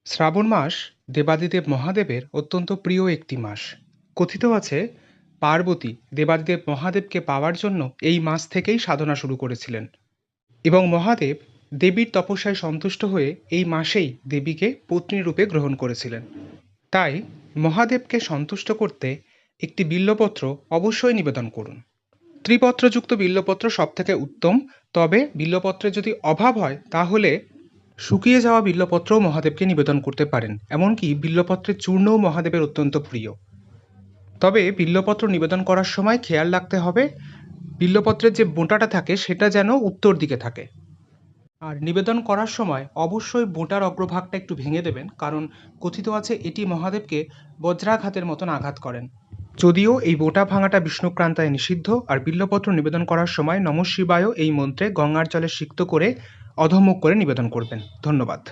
শ্রাবণ মাস দেবাদিদেব মহাদেবের অত্যন্ত প্রিয় একটি মাস। কথিত আছে পার্বতী দেবাদিদেব মহাদেবকে পাওয়ার জন্য এই মাস থেকেই সাধনা শুরু করেছিলেন এবং মহাদেব দেবীর তপস্যায় সন্তুষ্ট হয়ে এই মাসেই দেবীকে পত্নী রূপে গ্রহণ করেছিলেন। তাই মহাদেবকে সন্তুষ্ট করতে একটি বিল্বপত্র অবশ্যই নিবেদন করুন। ত্রিপত্রযুক্ত বিল্বপত্র সবথেকে উত্তম, তবে বিল্বপত্রের যদি অভাব হয় তাহলে শুকিয়ে যাওয়া বিল্বপত্রও মহাদেবকে নিবেদন করতে পারেন। এমনকি বিল্বপত্রের চূর্ণও মহাদেবের অত্যন্ত প্রিয়। তবে বিল্বপত্র নিবেদন করার সময় খেয়াল রাখতে হবে বিল্বপত্রের যে বোঁটাটা থাকে সেটা যেন উত্তর দিকে থাকে। আর নিবেদন করার সময় অবশ্যই বোঁটার অগ্রভাগটা একটু ভেঙে দেবেন, কারণ কথিত আছে এটি মহাদেবকে বজ্রাঘাতের মতন আঘাত করেন। যদিও এই বোঁটা ভাঙাটা বিষ্ণুক্রান্তায় নিষিদ্ধ। আর বিল্বপত্র নিবেদন করার সময় নমঃ শিবায় এই মন্ত্রে গঙ্গার জলে সিক্ত করে অধোমুখ করে নিবেদন করবেন। ধন্যবাদ।